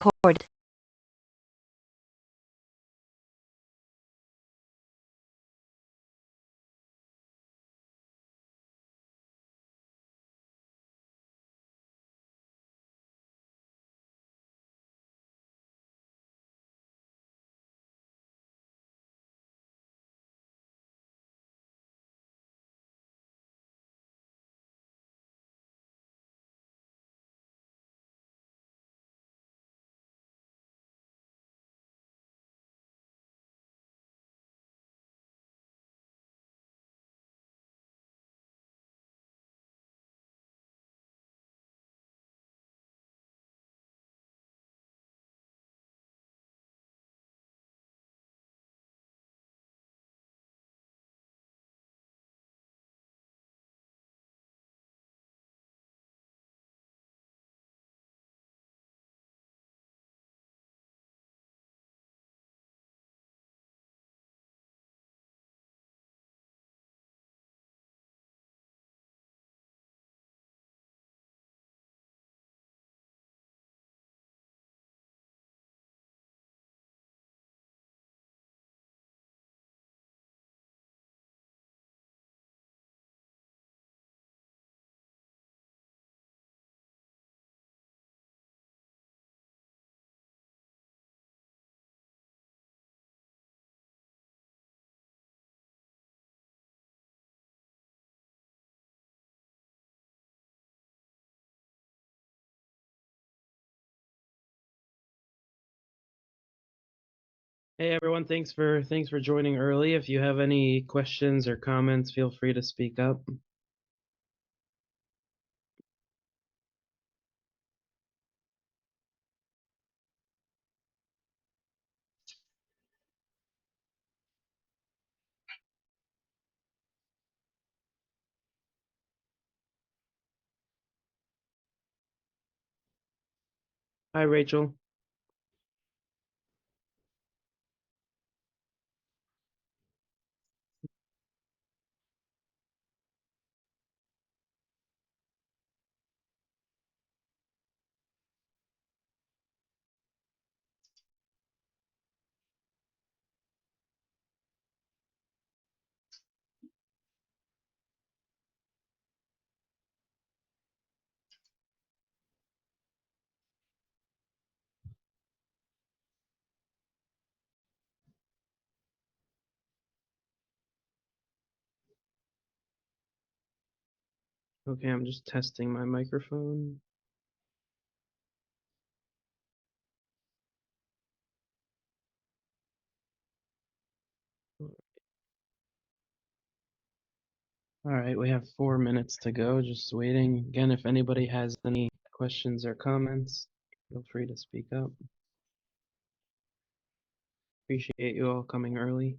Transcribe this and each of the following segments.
recorded. Hey everyone, thanks for joining early. If you have any questions or comments, feel free to speak up. Hi Rachel. Okay, I'm just testing my microphone. All right, we have 4 minutes to go, just waiting. Again, if anybody has any questions or comments, feel free to speak up. Appreciate you all coming early.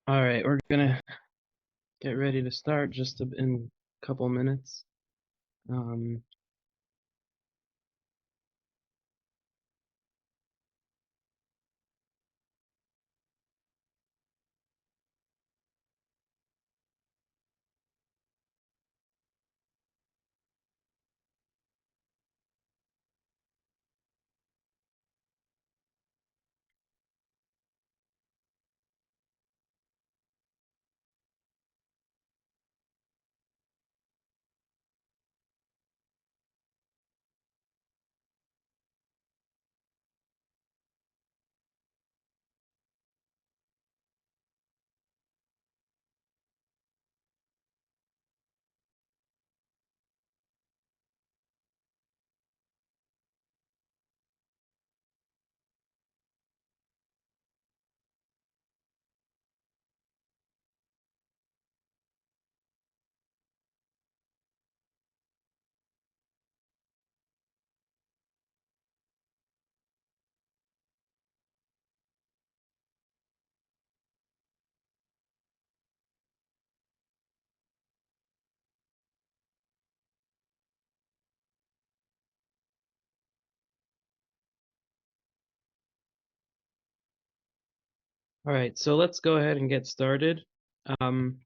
All right, we're gonna get ready to start just in a couple minutes. Um, all right, so let's go ahead and get started. Um,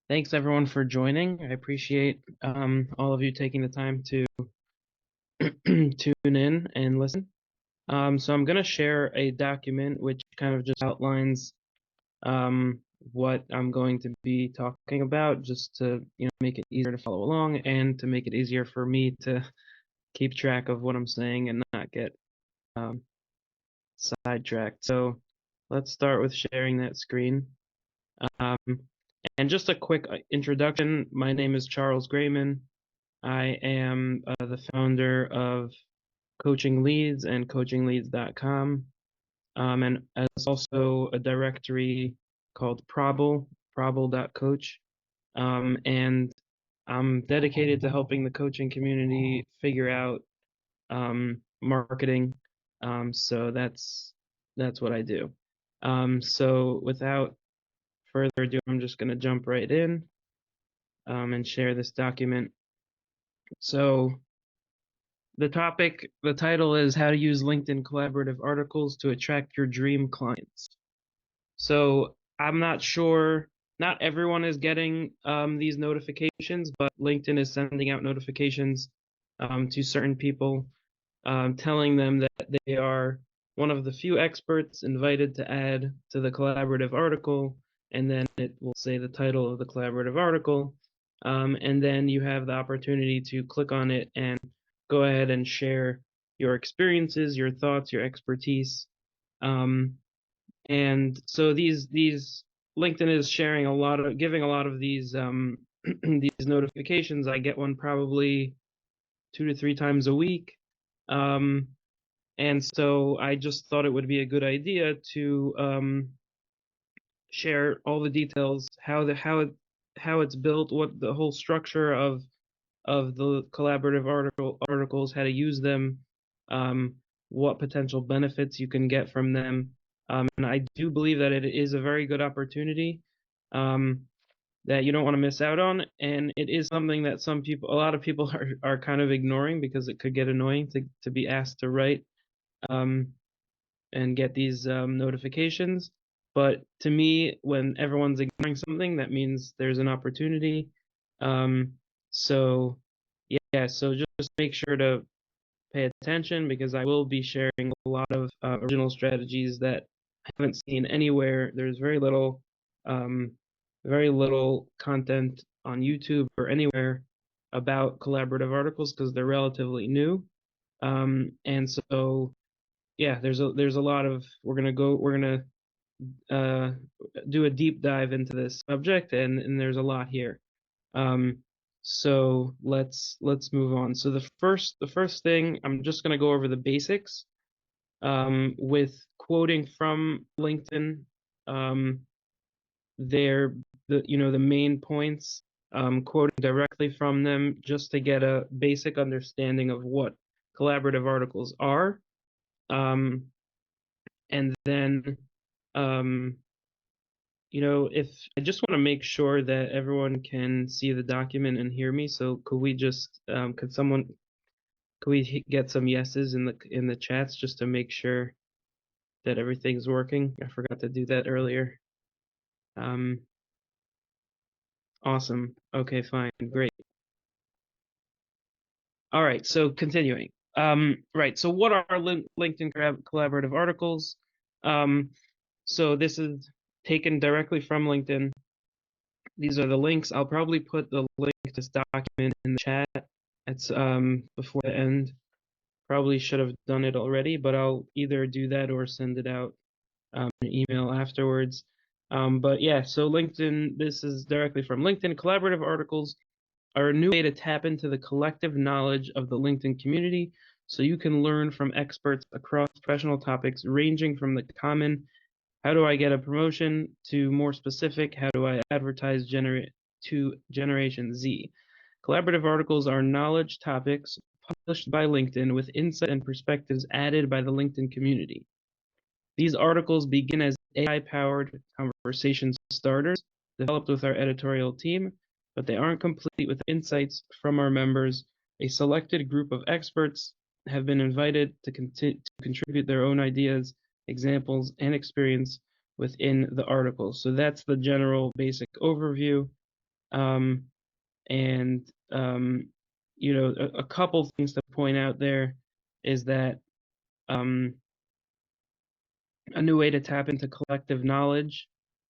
Thanks everyone for joining. I appreciate all of you taking the time to tune in and listen. So I'm gonna share a document which kind of just outlines um, what I'm going to be talking about, just to make it easier to follow along and to make it easier for me to keep track of what I'm saying and not get um, sidetracked. So let's start with sharing that screen. Um, and just a quick introduction. My name is Charles Grayman. I am the founder of Coaching Leads and coachingleads.com, and as also a directory called Probble.coach. And I'm dedicated to helping the coaching community figure out marketing. So that's what I do. So without further ado, I'm just going to jump right in and share this document. So the title is How to Use LinkedIn Collaborative Articles to Attract Your Dream Clients. So I'm not sure, not everyone is getting these notifications, but LinkedIn is sending out notifications to certain people, telling them that they are one of the few experts invited to add to the collaborative article, and then it will say the title of the collaborative article, and then you have the opportunity to click on it and go ahead and share your experiences, your thoughts, your expertise. And so these LinkedIn is sharing a lot of giving a lot of these these notifications. I get one probably 2 to 3 times a week. Um, and so I just thought it would be a good idea to share all the details, how it's built, what the whole structure of the collaborative articles, how to use them, um, what potential benefits you can get from them. And I do believe that it is a very good opportunity um, that you don't want to miss out on. And it is something that a lot of people are kind of ignoring because it could get annoying to be asked to write um, and get these notifications. But to me, when everyone's ignoring something, that means there's an opportunity. Um, so yeah, so just make sure to pay attention because I will be sharing a lot of original strategies that I haven't seen anywhere. There's um, very little content on YouTube or anywhere about collaborative articles because they're relatively new. And so yeah, there's a lot of we're gonna uh, do a deep dive into this subject, and there's a lot here. Um, so let's move on. So the first thing, I'm just gonna go over the basics with quoting from LinkedIn. Um, the main points, quoting directly from them just to get a basic understanding of what collaborative articles are. And then um, if I just want to make sure that everyone can see the document and hear me, so could we just could we get some yeses in the chats just to make sure that everything's working? I forgot to do that earlier. Um, awesome. Okay, fine, great. All right, so continuing. Right, so what are LinkedIn collaborative articles? So this is taken directly from LinkedIn. These are the links. I'll probably put the link to this document in the chat. It's before the end. Probably should have done it already, but I'll either do that or send it out an email afterwards. But yeah, so LinkedIn, this is directly from LinkedIn. Collaborative articles are a new way to tap into the collective knowledge of the LinkedIn community so you can learn from experts across professional topics ranging from the common how do I get a promotion to more specific how do I advertise to Generation Z. Collaborative articles are knowledge topics published by LinkedIn with insight and perspectives added by the LinkedIn community. These articles begin as AI-powered conversation starters developed with our editorial team, but they aren't complete with insights from our members. A selected group of experts have been invited to contribute their own ideas, examples, and experience within the articles. So that's the general basic overview. Um, and a couple things to point out there is that um, a new way to tap into collective knowledge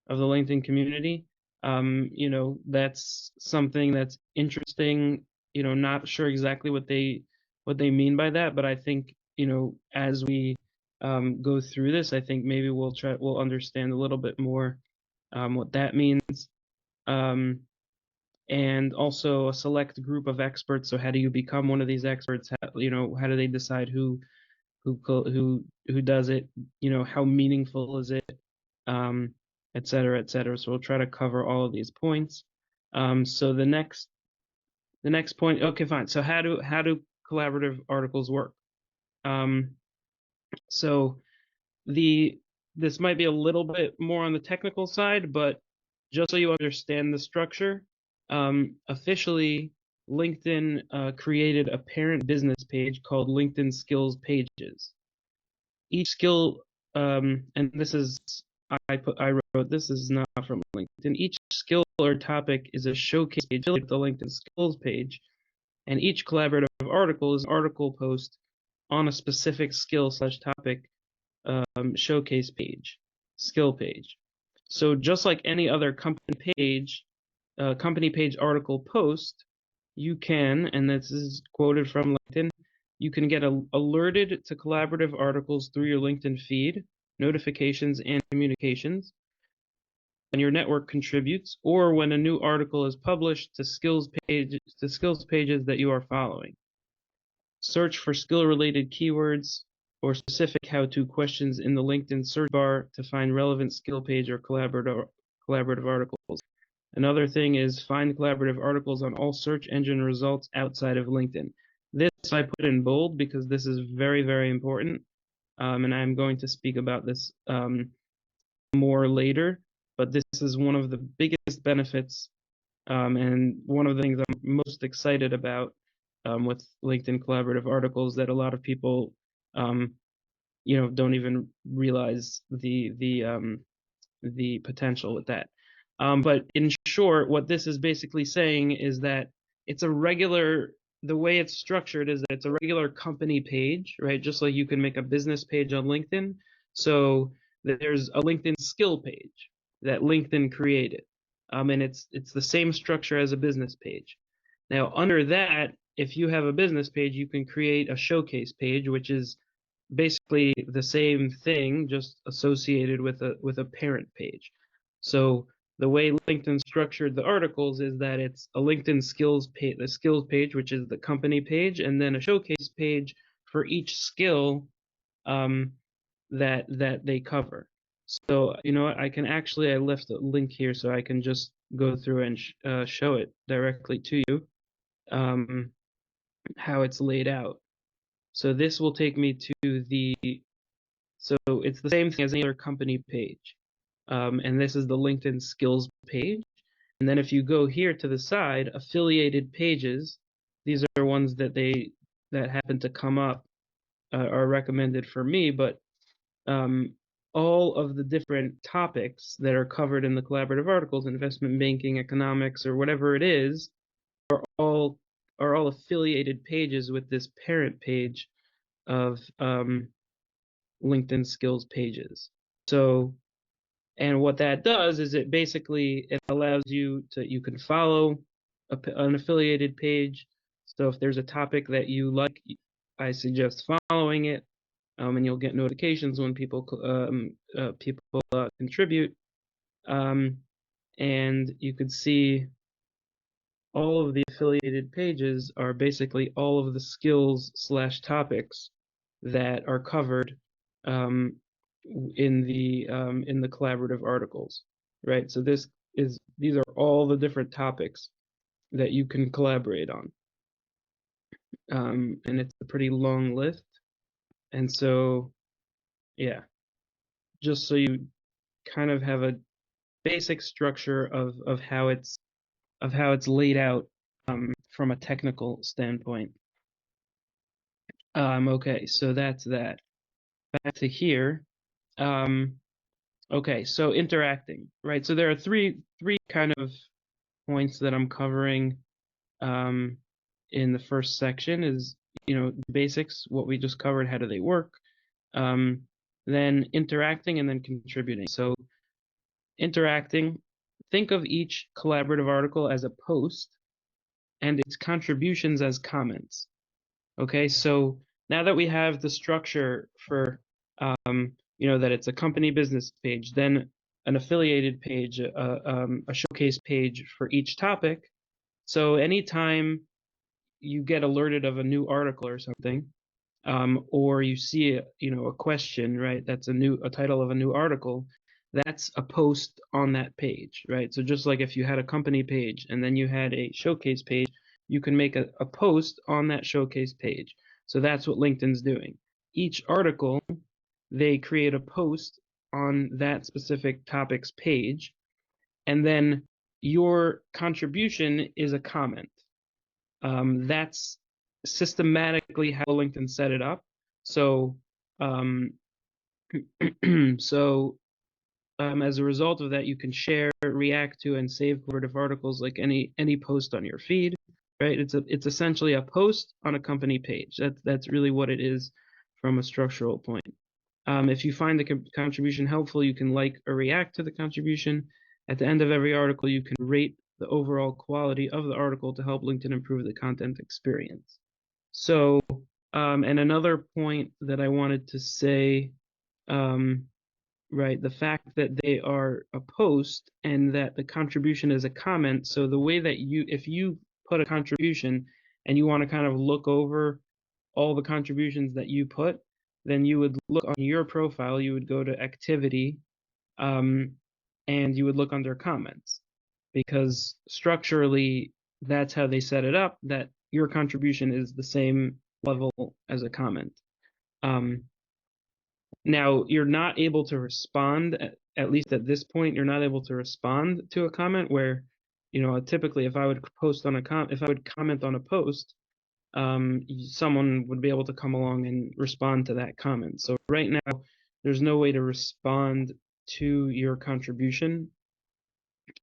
of the LinkedIn community. That's something that's interesting. Not sure exactly what they mean by that, but I think as we go through this, I think maybe we'll understand a little bit more what that means. And also a select group of experts. So how do you become one of these experts? How do they decide who does it, how meaningful is it, um, et cetera, et cetera. So we'll try to cover all of these points. So the next point, okay, fine. So how do collaborative articles work? Um, so the this might be a little bit more on the technical side, but just so you understand the structure, officially LinkedIn created a parent business page called LinkedIn Skills Pages. Each skill, and this is I wrote this is not from LinkedIn. Each skill or topic is a showcase page like the LinkedIn Skills page, and each collaborative article is an article post on a specific skill/topic showcase page, skill page. So just like any other company page article post, you can, and this is quoted from LinkedIn, you can get alerted to collaborative articles through your LinkedIn feed, notifications, and communications. When your network contributes, or when a new article is published to skills pages that you are following. Search for skill-related keywords or specific how-to questions in the LinkedIn search bar to find relevant skill page or collaborative articles. Another thing is find collaborative articles on all search engine results outside of LinkedIn. This I put in bold because this is very, very important, and I'm going to speak about this more later. But this is one of the biggest benefits, and one of the things I'm most excited about with LinkedIn collaborative articles that a lot of people, don't even realize the potential with that. But in short, what this is basically saying is that the way it's structured is that it's a regular company page, right? Just like you can make a business page on LinkedIn. So there's a LinkedIn skill page that LinkedIn created. And it's the same structure as a business page. Now, under that, if you have a business page, you can create a showcase page, which is basically the same thing, just associated with a parent page. So the way LinkedIn structured the articles is that it's a LinkedIn skills page, the skills page, which is the company page, and then a showcase page for each skill that they cover. So I can I left a link here so I can just go through and show it directly to you, how it's laid out. So this will take me to so it's the same thing as any other company page. and this is the LinkedIn skills page. And then if you go here to the side, affiliated pages, these are ones that happen to come up, are recommended for me, but um, all of the different topics that are covered in the collaborative articles, investment banking, economics, or whatever it is, all are all affiliated pages with this parent page of LinkedIn skills pages. So, and what that does is it allows you can follow an affiliated page. So if there's a topic that you like, I suggest following it, and you'll get notifications when people contribute. And you could see all of the affiliated pages are basically all of the skills / topics that are covered um, in the collaborative articles, right? So these are all the different topics that you can collaborate on, and it's a pretty long list. And so, yeah, just so you kind of have a basic structure of how it's laid out from a technical standpoint. Okay, so that's that. Back to here. Okay, so interacting, right? So there are three kind of points that I'm covering in the first section is, the basics, what we just covered, how do they work? Then interacting and then contributing. So interacting, think of each collaborative article as a post and its contributions as comments. Okay, so now that we have the structure for, that it's a company business page, then an affiliated page, a showcase page for each topic. So anytime you get alerted of a new article or something, or you see a question, right? That's a title of a new article. That's a post on that page, right? So just like if you had a company page and then you had a showcase page, you can make a post on that showcase page. So that's what LinkedIn's doing. Each article, they create a post on that specific topic's page, and then your contribution is a comment. That's systematically how LinkedIn set it up. So, um, so as a result of that, you can share, react to, and save collaborative articles like any post on your feed, right? It's essentially a post on a company page. That's really what it is from a structural point. If you find the contribution helpful, you can like or react to the contribution. At the end of every article, you can rate the overall quality of the article to help LinkedIn improve the content experience. So, and another point that I wanted to say, right, the fact that they are a post and that the contribution is a comment. So the way that if you put a contribution and you want to kind of look over all the contributions that you put, then you would look on your profile, you would go to activity, and you would look under comments, because structurally that's how they set it up, that your contribution is the same level as a comment. Now you're not able to respond, at least at this point, you're not able to respond to a comment where, typically if I would comment on a post, someone would be able to come along and respond to that comment. So right now, there's no way to respond to your contribution,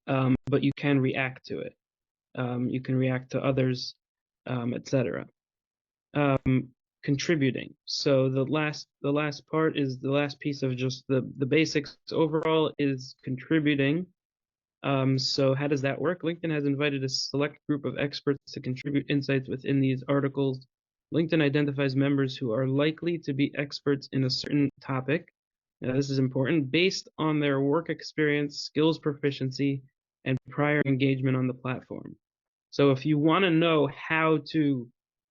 but you can react to it. You can react to others, etc. Contributing. So the last part is the last piece of just the basics overall is contributing. So how does that work? LinkedIn has invited a select group of experts to contribute insights within these articles. LinkedIn identifies members who are likely to be experts in a certain topic. Now, this is important, based on their work experience, skills proficiency, and prior engagement on the platform. So if you want to know how to,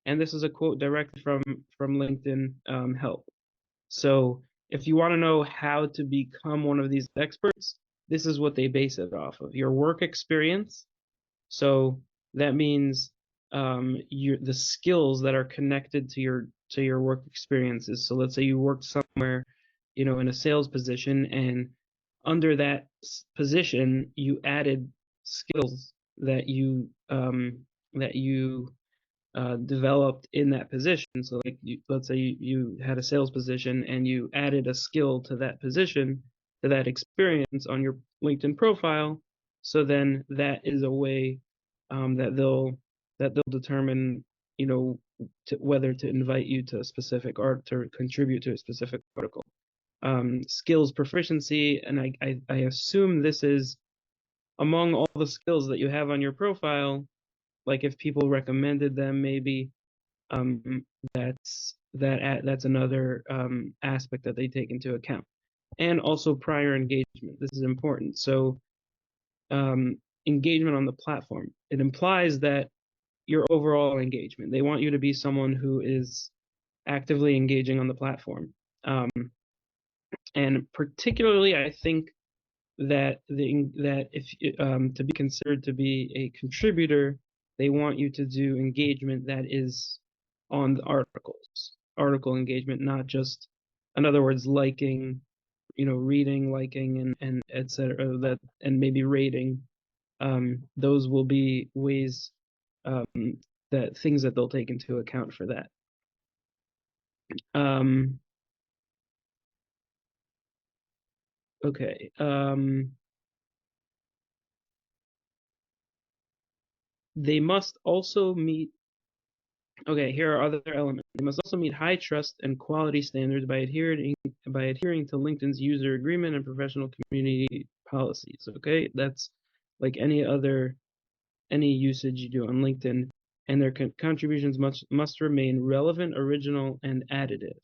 and this is a quote directly from LinkedIn help. So if you want to know how to become one of these experts, this is what they base it off of: your work experience. So that means the skills that are connected to your work experiences. So let's say you worked somewhere, in a sales position, and under that position, you added skills that you developed in that position. So, like, let's say you had a sales position and you added a skill to that position, to that experience on your LinkedIn profile. So then that is a way that they'll determine, whether to invite you to a specific art to contribute to a specific article. Skills proficiency, and I assume this is among all the skills that you have on your profile. Like, if people recommended them, maybe um, that's another aspect that they take into account. And also prior engagement. This is important. So engagement on the platform. It implies that your overall engagement. They want you to be someone who is actively engaging on the platform. And particularly, I think that if to be considered to be a contributor, they want you to do engagement that is on the article engagement, not just, in other words, liking, reading, liking, and etc. That, and maybe rating. Those will be ways, um, that things that they'll take into account for that. Um, okay. They must also meet Okay, here are other elements. They must also meet high trust and quality standards by adhering to LinkedIn's user agreement and professional community policies. Okay, that's like any usage you do on LinkedIn, and their contributions must remain relevant, original, and additive.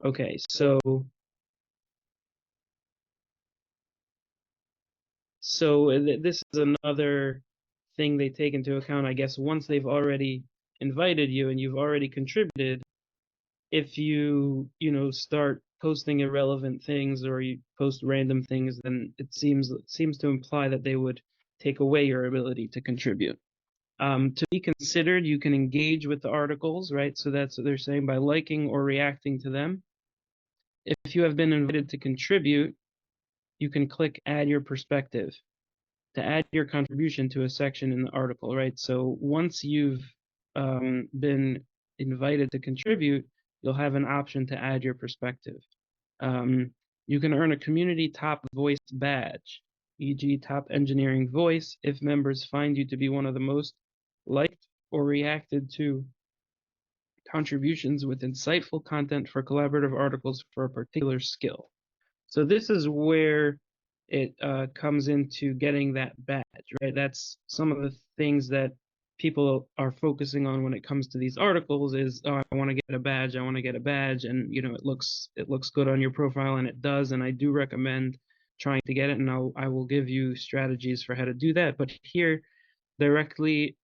Okay, so this is another thing they take into account, I guess, once they've already invited you and you've already contributed. If you start posting irrelevant things or you post random things, then it seems to imply that they would take away your ability to contribute. To be considered, you can engage with the articles, right? So that's what they're saying, by liking or reacting to them. If you have been invited to contribute, you can click Add Your Perspective to add your contribution to a section in the article, right? So once you've been invited to contribute, you'll have an option to add your perspective. You can earn a community top voice badge, e.g., top engineering voice, if members find you to be one of the most liked or reacted to contributions with insightful content for collaborative articles for a particular skill. So this is where it comes into getting that badge, right? That's some of the things that people are focusing on when it comes to these articles is, oh, I want to get a badge, I want to get a badge, and it looks good on your profile, and it does, and I do recommend trying to get it, and I will give you strategies for how to do that. But here, directly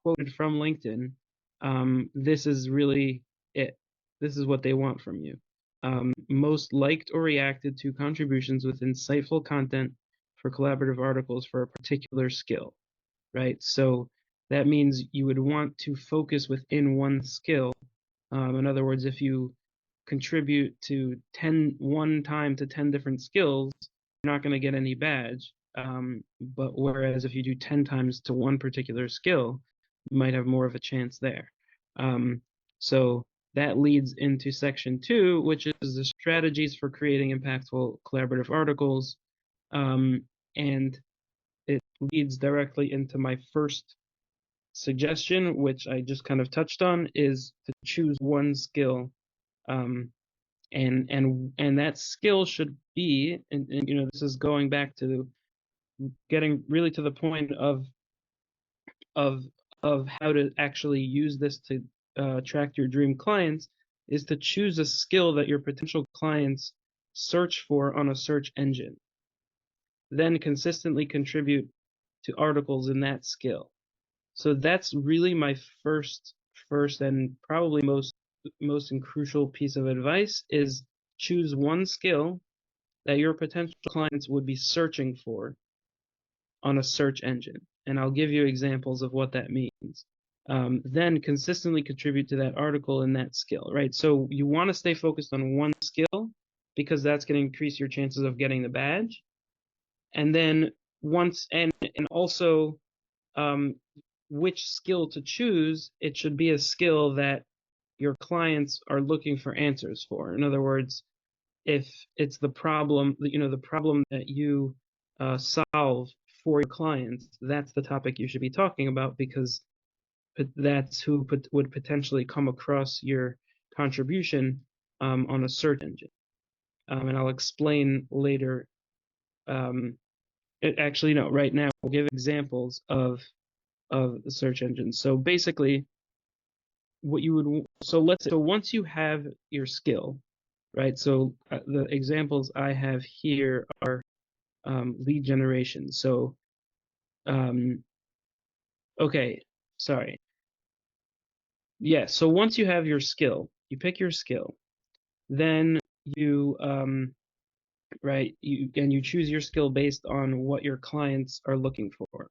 quoted from LinkedIn, this is really it. This is what they want from you. Most liked or reacted to contributions with insightful content for collaborative articles for a particular skill, right? So that means you would want to focus within one skill. In other words, if you contribute to one time to 10 different skills, you're not going to get any badge. But whereas if you do 10 times to one particular skill, you might have more of a chance there. So that leads into section 2, which is the strategies for creating impactful collaborative articles. And it leads directly into my first suggestion, which I just kind of touched on, is to choose one skill. And that skill should be, and this is going back to getting really to the point of of how to actually use this to attract your dream clients, is to choose a skill that your potential clients search for on a search engine. Then consistently contribute to articles in that skill. So that's really my first and probably most and crucial piece of advice, is choose one skill that your potential clients would be searching for on a search engine. And I'll give you examples of what that means. Then consistently contribute to that article in that skill, right? So you want to stay focused on one skill, because that's going to increase your chances of getting the badge. And then and also which skill to choose. It should be a skill that your clients are looking for answers for. In other words, if it's the problem, the problem that you solve for your clients, that's the topic you should be talking about, because that's who would potentially come across your contribution on a search engine. And I'll explain later. Actually, no, right now we'll give examples of the search engines. So basically, so once you have your skill, right? So the examples I have here are lead generation. So okay, sorry. Yeah, so once you have your skill, you pick your skill, then you you choose your skill based on what your clients are looking for.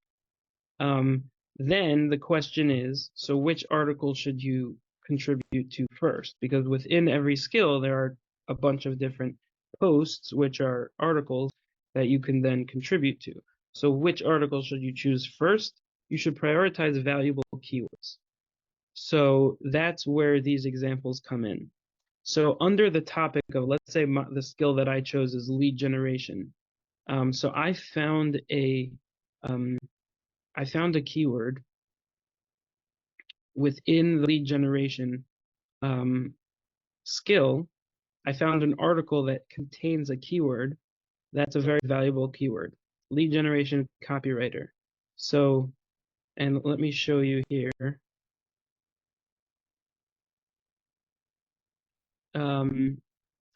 Then the question is, so which article should you contribute to first? Because within every skill, there are a bunch of different posts, which are articles that you can then contribute to. So which article should you choose first? You should prioritize valuable keywords. So that's where these examples come in. So under the topic of, let's say the skill that I chose is lead generation. So I found a keyword within the lead generation skill. I found an article that contains a keyword that's a very valuable keyword: lead generation copywriter. So, and let me show you here.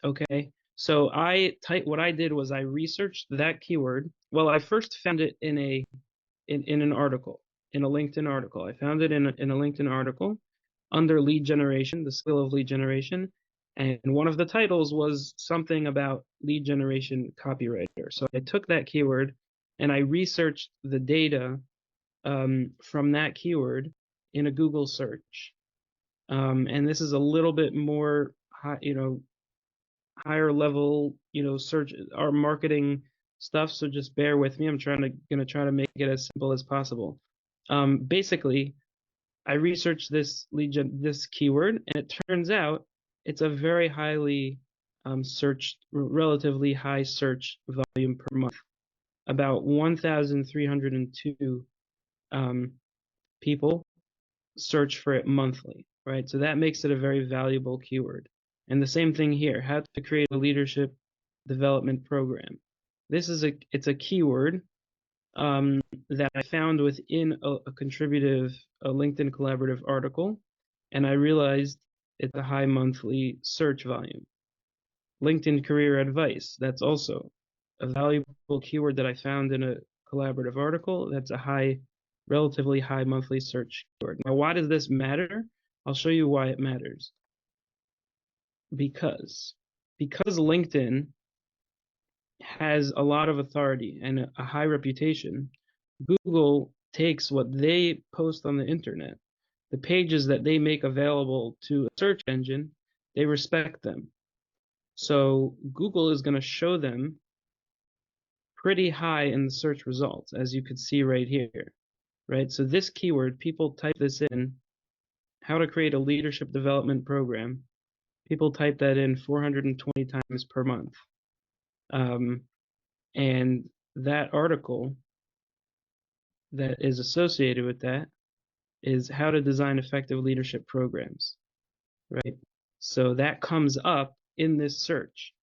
Okay, so what I did was I researched that keyword. Well, I first found it in an article, in a LinkedIn article. I found it in a LinkedIn article under lead generation, the skill of lead generation. And one of the titles was something about lead generation copywriter. So I took that keyword and I researched the data from that keyword in a Google search. And this is a little bit more higher level, search or marketing stuff. So just bear with me. I'm gonna try to make it as simple as possible. Basically, I researched this keyword, and it turns out it's a very highly searched, relatively high search volume per month. About 1,302 people search for it monthly, right? So that makes it a very valuable keyword. And the same thing here: how to create a leadership development program. It's a keyword that I found within a contributive, LinkedIn collaborative article, and I realized it's a high monthly search volume. LinkedIn career advice, that's also a valuable keyword that I found in a collaborative article. That's a relatively high monthly search keyword. Now, why does this matter? I'll show you why it matters. Because LinkedIn has a lot of authority and a high reputation, Google takes what they post on the internet, the pages that they make available to a search engine, they respect them. So Google is going to show them pretty high in the search results, as you could see right here, right? So this keyword, people type this in, how to create a leadership development program. People type that in 420 times per month. And that article that is associated with that is how to design effective leadership programs, right? So that comes up in this search,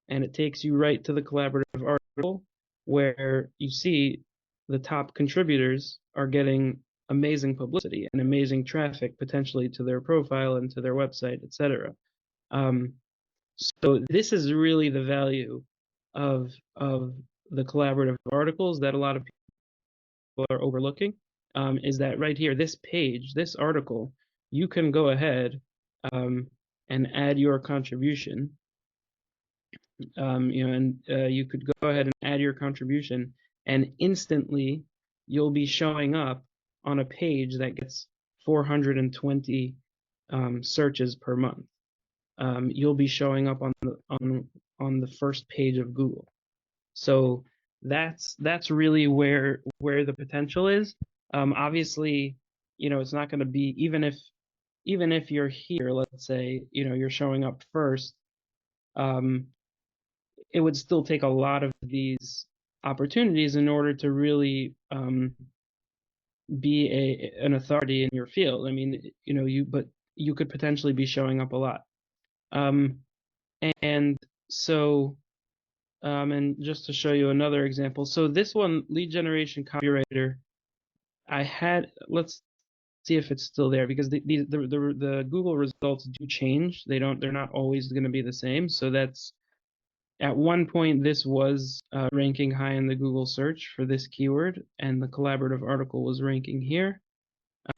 and it takes you right to the collaborative article where you see the top contributors are getting amazing publicity and amazing traffic potentially to their profile and to their website, etc. So this is really the value of the collaborative articles that a lot of people are overlooking. Is that right here, this page, this article, you can go ahead and add your contribution. You could go ahead and add your contribution, and instantly you'll be showing up on a page that gets 420 searches per month. You'll be showing up on on the first page of Google. So that's really where the potential is. Obviously, it's not going to be, even if you're here, let's say, you're showing up first, um, it would still take a lot of these opportunities in order to really be an authority in your field. I mean, but you could potentially be showing up a lot. Um, and so, and just to show you another example, so this one, lead generation copywriter, let's see if it's still there, because the Google results do change. They're not always going to be the same. So that's, at one point, this was ranking high in the Google search for this keyword, and the collaborative article was ranking here.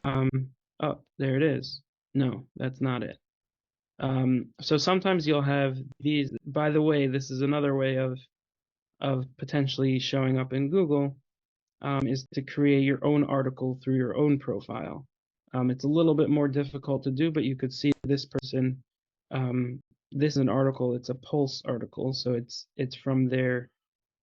Oh, there it is. No, that's not it. So sometimes you'll have these. By the way, this is another way of potentially showing up in Google, is to create your own article through your own profile. It's a little bit more difficult to do, but you could see this person. This is an article. It's a Pulse article, so it's from their.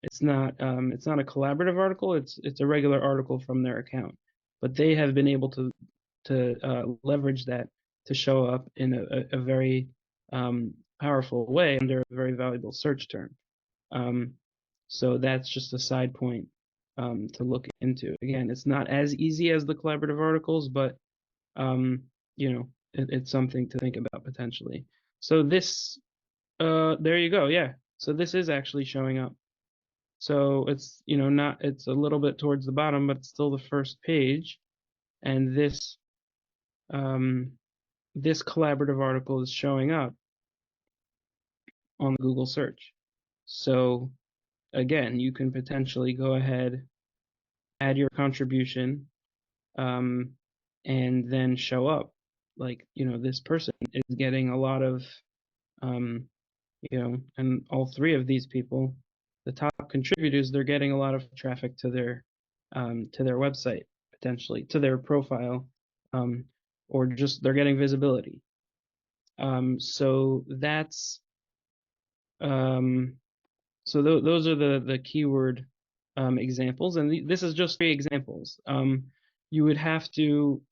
It's not a collaborative article. It's a regular article from their account, but they have been able to leverage that to show up in a very powerful way under a very valuable search term. So that's just a side point to look into. Again, it's not as easy as the collaborative articles, but it's something to think about potentially. So this, there you go. Yeah. So this is actually showing up. So it's, it's a little bit towards the bottom, but it's still the first page. And this collaborative article is showing up on Google search. So again, you can potentially go ahead, add your contribution, and then show up. Like, this person is getting a lot of, and all three of these people, the top contributors, they're getting a lot of traffic to their website, potentially to their profile, or just they're getting visibility. So that's those are the keyword examples, and this is just 3 examples. You would have to.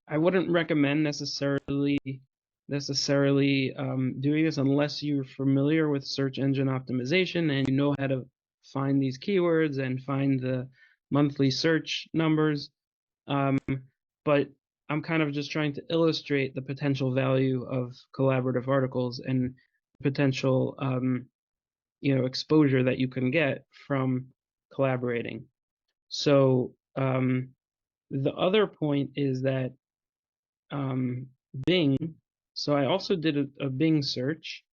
I wouldn't recommend necessarily doing this unless you're familiar with search engine optimization and you know how to find these keywords and find the monthly search numbers. But I'm kind of just trying to illustrate the potential value of collaborative articles and potential exposure that you can get from collaborating. So the other point is that Bing. So I also did a Bing search,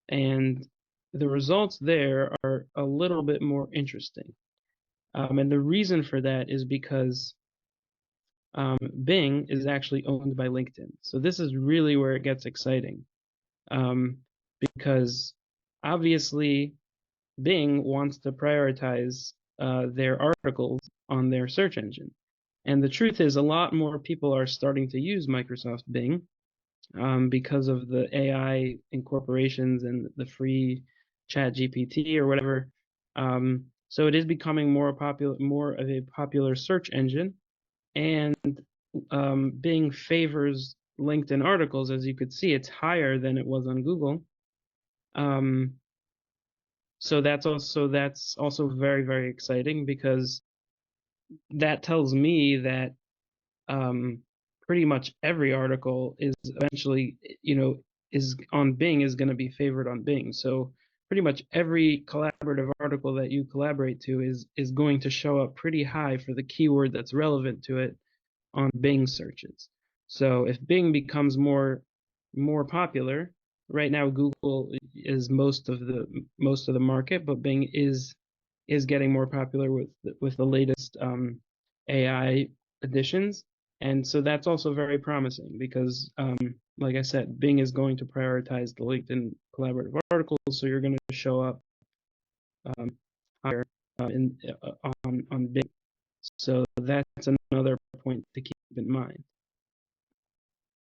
and the results there are a little bit more interesting. And the reason for that is because Bing is actually owned by LinkedIn. So this is really where it gets exciting, because obviously Bing wants to prioritize their articles on their search engine. And the truth is, a lot more people are starting to use Microsoft Bing because of the AI incorporations and the free Chat GPT or whatever. So it is becoming more of a popular search engine, and Bing favors LinkedIn articles. As you could see, it's higher than it was on Google. So that's also very, very exciting, because that tells me that pretty much every article is eventually, is on Bing, is going to be favored on Bing. So pretty much every collaborative article that you collaborate to is going to show up pretty high for the keyword that's relevant to it on Bing searches. So if Bing becomes more popular, right now Google is most of the market, but Bing is getting more popular with the latest AI additions. And so that's also very promising, because, like I said, Bing is going to prioritize the LinkedIn collaborative articles, so you're going to show up higher on Bing. So that's another point to keep in mind.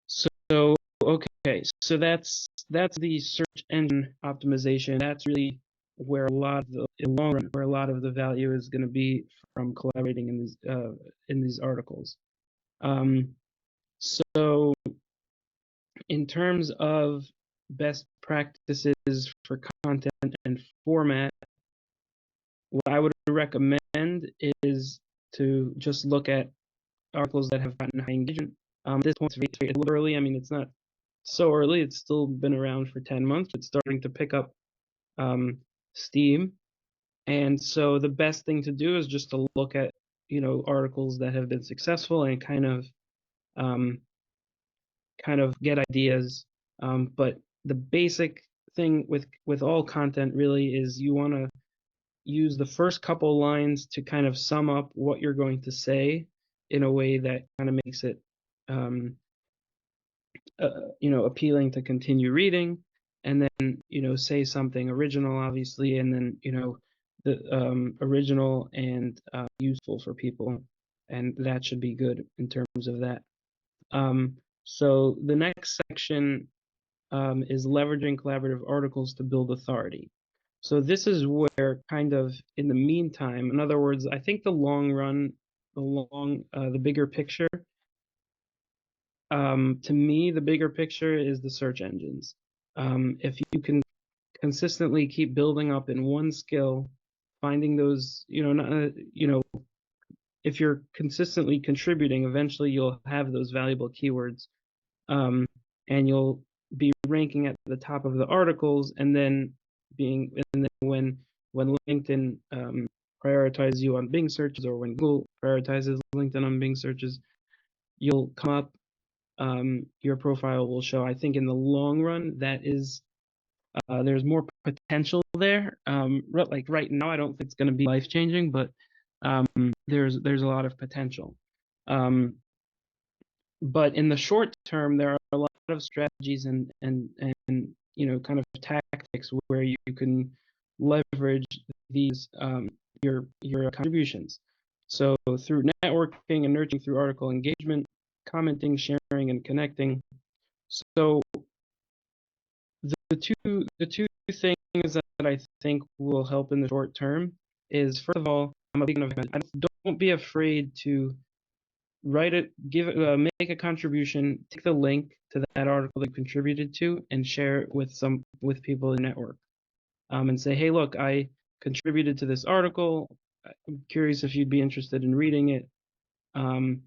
So okay, so that's the search engine optimization, that's really where a lot of in the long run, where a lot of the value is going to be from collaborating in these articles. So in terms of best practices for content and format, what I would recommend is to just look at articles that have gotten high engagement. At this point, it's a little early. I mean, it's not so early. It's still been around for 10 months. It's starting to pick up steam. And so the best thing to do is just to look at, articles that have been successful and um, kind of get ideas. But the basic thing with all content really is you want to use the first couple lines to kind of sum up what you're going to say in a way that kind of makes it appealing to continue reading, and then say something original, obviously, and then the original and useful for people, and that should be good in terms of that. So the next section is leveraging collaborative articles to build authority. So this is where kind of in the meantime, in other words, I think the long run, the bigger picture, to me, the bigger picture is the search engines. If you can consistently keep building up in one skill, finding those, if you're consistently contributing, eventually you'll have those valuable keywords, and you'll be ranking at the top of the articles, and then when LinkedIn prioritizes you on Bing searches, or when Google prioritizes LinkedIn on Bing searches, you'll come up. Your profile will show. I think in the long run, that is there's more potential there. Like right now, I don't think it's going to be life changing, but there's a lot of potential. But in the short term, there are a lot of strategies and kind of tactics where you can leverage these your contributions. So through networking and nurturing through article engagement, commenting, sharing, and connecting. So the two things that I think will help in the short term is, first of all, I'm a big fan of, don't be afraid to write it, make a contribution, take the link to that article that you contributed to, and share it with people in the network, and say, hey, look, I contributed to this article. I'm curious if you'd be interested in reading it, and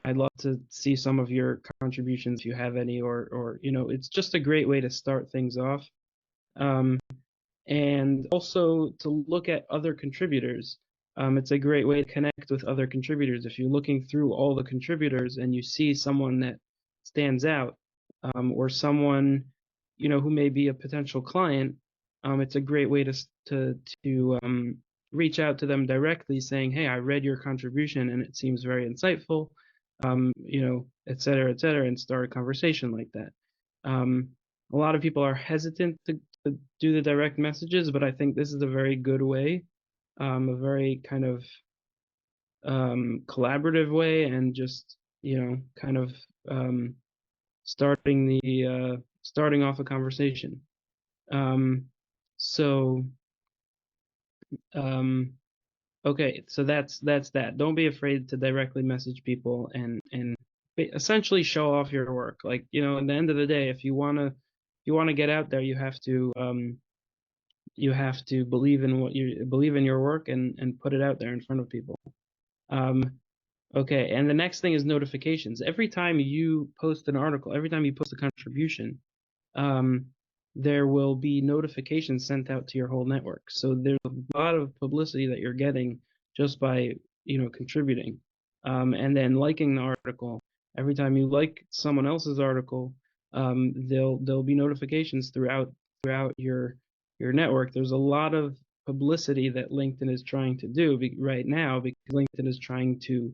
I'd love to see some of your contributions if you have any, or it's just a great way to start things off. And also to look at other contributors. It's a great way to connect with other contributors. If you're looking through all the contributors and you see someone that stands out, or someone who may be a potential client, it's a great way to reach out to them directly, saying, hey, I read your contribution and it seems very insightful, et cetera, and start a conversation like that. A lot of people are hesitant to do the direct messages, but I think this is a very good way, a very kind of collaborative way, and just kind of starting off a conversation. So okay, so that's that. Don't be afraid to directly message people and essentially show off your work. Like, at the end of the day, if you wanna get out there, you have to believe in your work and put it out there in front of people. Okay, and the next thing is notifications. Every time you post an article, every time you post a contribution, there will be notifications sent out to your whole network. So there's a lot of publicity that you're getting just by contributing, and then liking the article. Every time you like someone else's article, there'll be notifications throughout your network. There's a lot of publicity that LinkedIn is trying to do right now, because LinkedIn is trying to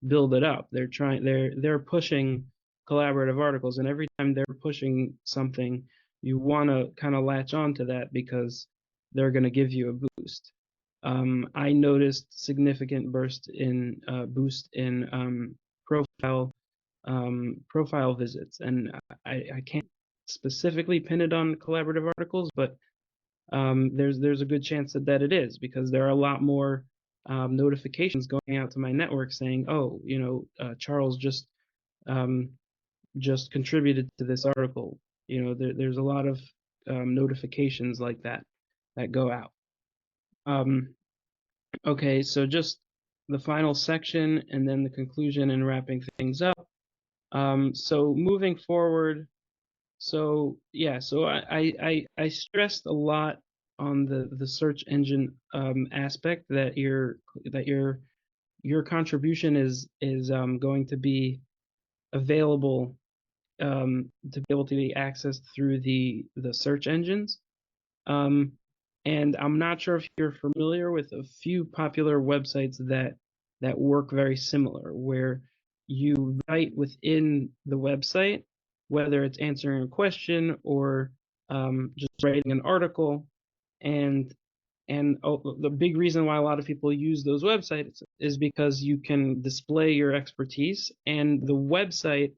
build it up. They're pushing collaborative articles, and every time they're pushing something, you want to kind of latch on to that because they're going to give you a boost. I noticed significant boost in profile visits, and I can't specifically pin it on collaborative articles, but there's a good chance that it is, because there are a lot more notifications going out to my network saying, oh, Charles um, just contributed to this article. There's a lot of notifications like that go out. Okay, so just the final section and then the conclusion and wrapping things up. So moving forward, so yeah, so I stressed a lot on the search engine aspect, that your contribution is going to be available, to be able to be accessed through the search engines. Um, and I'm not sure if you're familiar with a few popular websites that work very similar, where you write within the website, whether it's answering a question or just writing an article. And the big reason why a lot of people use those websites is because you can display your expertise, and the website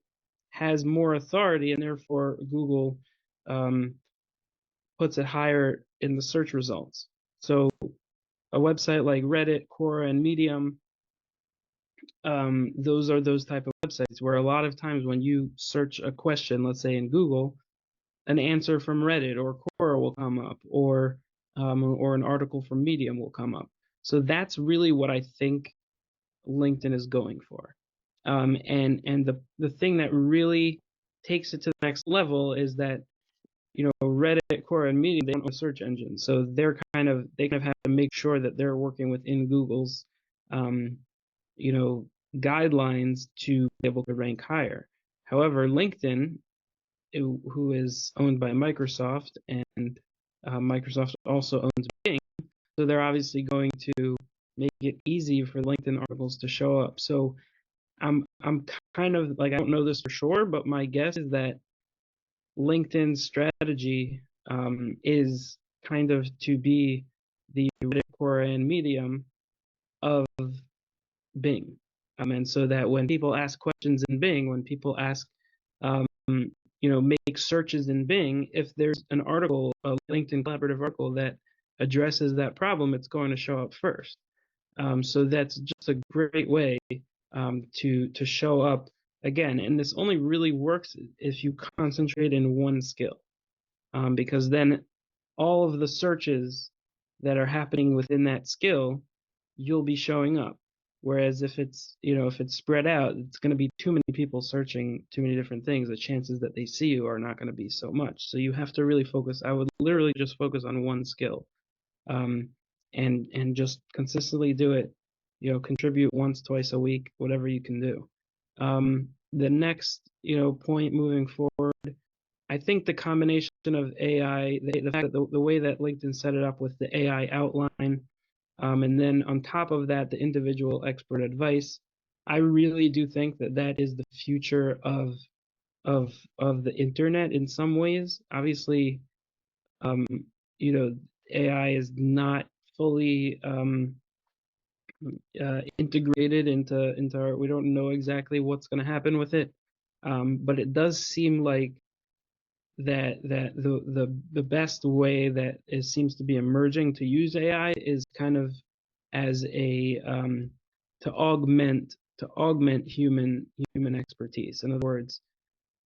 has more authority, and therefore Google um, puts it higher in the search results. So a website like Reddit, Quora, and Medium, those are those type of websites where a lot of times when you search a question, let's say in Google, an answer from Reddit or Quora will come up, or an article from Medium will come up. So that's really what I think LinkedIn is going for. And the thing that really takes it to the next level is that Reddit, Quora, and Medium, they don't have a search engine, so they kind of have to make sure that they're working within Google's um, guidelines to be able to rank higher. However, LinkedIn, who is owned by Microsoft, and Microsoft also owns Bing, so they're obviously going to make it easy for LinkedIn articles to show up. So I'm kind of like, I don't know this for sure, but my guess is that LinkedIn's strategy is kind of to be the Reddit, Quora, and Medium of Bing. And so that when people ask questions in Bing, when people um, make searches in Bing, if there's an article, a LinkedIn collaborative article that addresses that problem, it's going to show up first. So that's just a great way to show up again. And this only really works if you concentrate in one skill, because then all of the searches that are happening within that skill, you'll be showing up. Whereas if it's spread out, it's going to be too many people searching too many different things. The chances that they see you are not going to be so much. So you have to really focus. I would literally just focus on one skill, um, and just consistently do it. Contribute once, twice a week, whatever you can do. The next point moving forward, I think the combination of AI, the fact that the way that LinkedIn set it up with the AI outline, and then on top of that, the individual expert advice, I really do think that is the future of the internet in some ways. Obviously, um, AI is not fully integrated into our, we don't know exactly what's going to happen with it, but it does seem like the best way that it seems to be emerging to use AI is kind of as a to augment human expertise. In other words,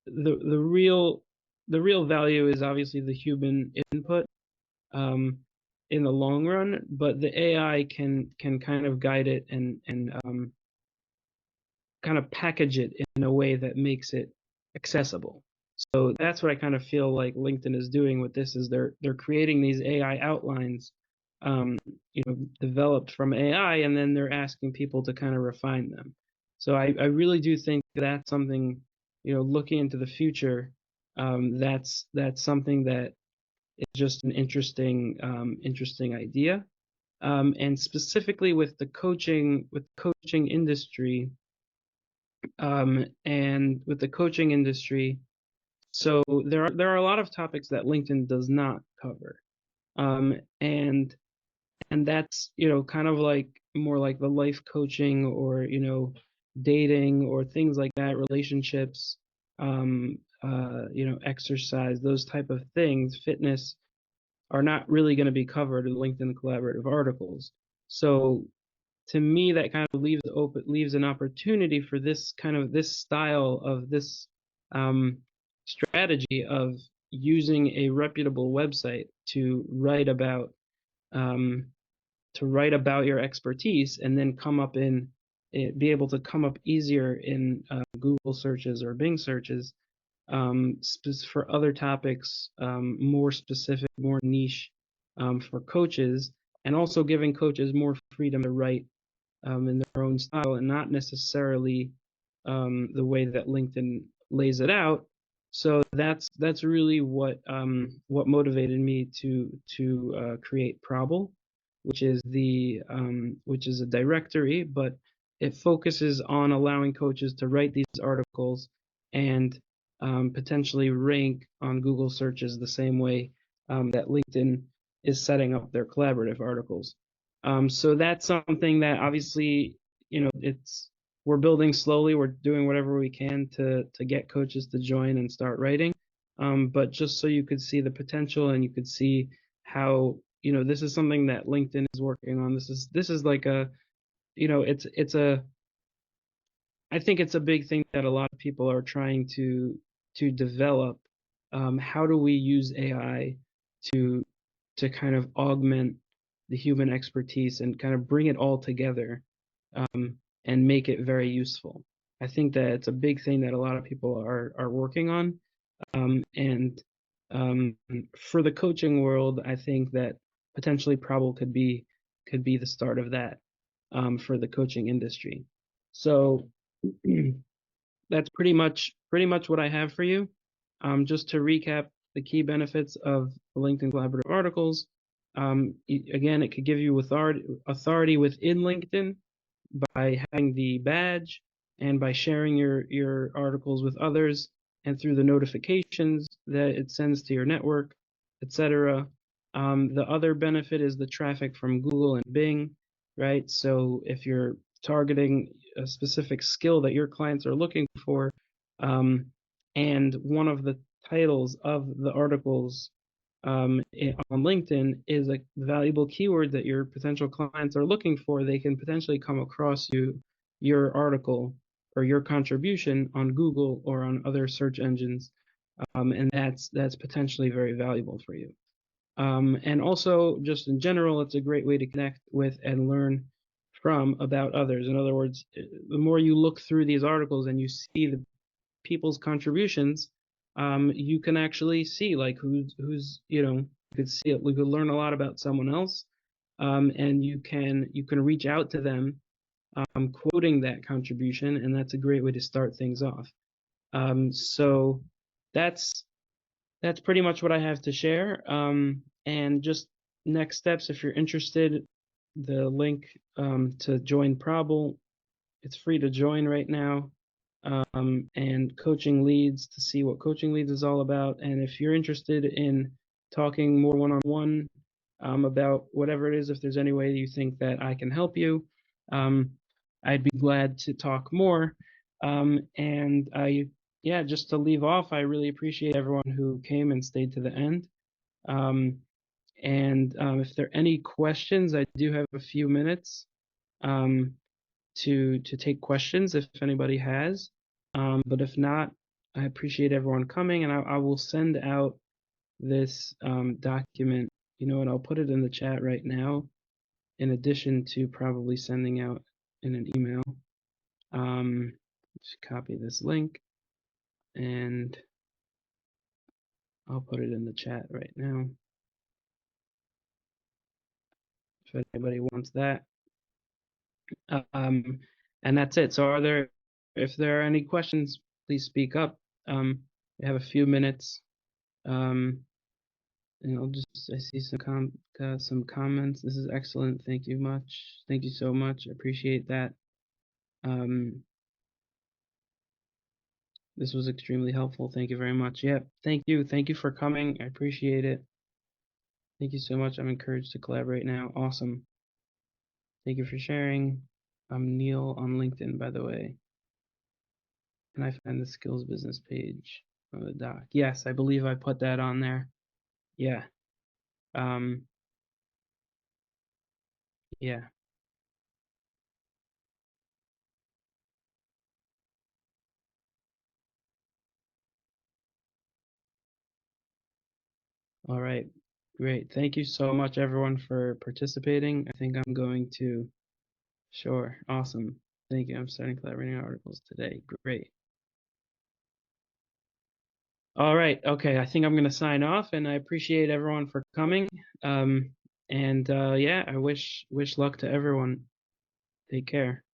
the real value is obviously the human input um, in the long run, but the AI can kind of guide it and kind of package it in a way that makes it accessible. So that's what I kind of feel like LinkedIn is doing with this, is they're creating these AI outlines, developed from AI, and then they're asking people to kind of refine them. So I really do think that's something, looking into the future, that's something that is just an interesting idea. And specifically with coaching industry, and with the coaching industry, so there are a lot of topics that LinkedIn does not cover, and that's kind of like more like the life coaching, or dating, or things like that, relationships. exercise, those type of things, fitness, are not really going to be covered in LinkedIn collaborative articles. So to me, that kind of leaves an opportunity for this style of this strategy of using a reputable website um, to write about your expertise, and then be able to come up easier in Google searches or Bing searches for other topics, more specific, more niche, for coaches, and also giving coaches more freedom to write in their own style and not necessarily the way that LinkedIn lays it out. So that's really what motivated me to create Probable, which is a directory, but it focuses on allowing coaches to write these articles and potentially rank on Google searches the same way that LinkedIn is setting up their collaborative articles. So that's something that obviously, we're building slowly. We're doing whatever we can to get coaches to join and start writing. But just so you could see the potential and you could see how, this is something that LinkedIn is working on. This is like it's a I think it's a big thing that a lot of people are trying to develop. How do we use AI to kind of augment the human expertise and kind of bring it all together, and make it very useful? I think that it's a big thing that a lot of people are working on. And for the coaching world, I think that potentially Probable could be the start of that, for the coaching industry. So that's pretty much what I have for you. Just to recap the key benefits of the LinkedIn collaborative articles. Again, it could give you authority within LinkedIn by having the badge and by sharing your articles with others and through the notifications that it sends to your network, etc. The other benefit is the traffic from Google and Bing, right? So if you're targeting a specific skill that your clients are looking for, and one of the titles of the articles on LinkedIn is a valuable keyword that your potential clients are looking for, they can potentially come across your article or your contribution on Google or on other search engines, and that's potentially very valuable for you. And also, just in general, it's a great way to connect with and learn from about others. In other words, the more you look through these articles and you see the people's contributions, you can actually see like who's you could see it. We could learn a lot about someone else, and you can reach out to them, quoting that contribution, and that's a great way to start things off. So that's pretty much what I have to share. And just next steps, if you're interested, the link to join Probable, it's free to join right now. And Coaching Leads to see what Coaching Leads is all about. And if you're interested in talking more one-on-one about whatever it is, if there's any way you think that I can help you, I'd be glad to talk more. And just to leave off, I really appreciate everyone who came and stayed to the end. If there are any questions, I do have a few minutes to take questions if anybody has. But if not, I appreciate everyone coming, and I will send out this document. And I'll put it in the chat right now, in addition to probably sending out in an email. Just copy this link, and I'll put it in the chat right now if anybody wants that. And that's it. So if there are any questions, please speak up. We have a few minutes. And I see some comments. This is excellent. Thank you much. Thank you so much. I appreciate that. This was extremely helpful. Thank you very much. Yeah, thank you. Thank you for coming. I appreciate it. Thank you so much. I'm encouraged to collaborate now. Awesome. Thank you for sharing. I'm Neil on LinkedIn, by the way. Can I find the skills business page of the doc? Yes, I believe I put that on there. Yeah. Um, yeah. All right. Great. Thank you so much, everyone, for participating. I think I'm going to. Sure. Awesome. Thank you. I'm starting collaborating articles today. Great. All right. Okay. I think I'm going to sign off, and I appreciate everyone for coming. Um, and yeah, I wish luck to everyone. Take care.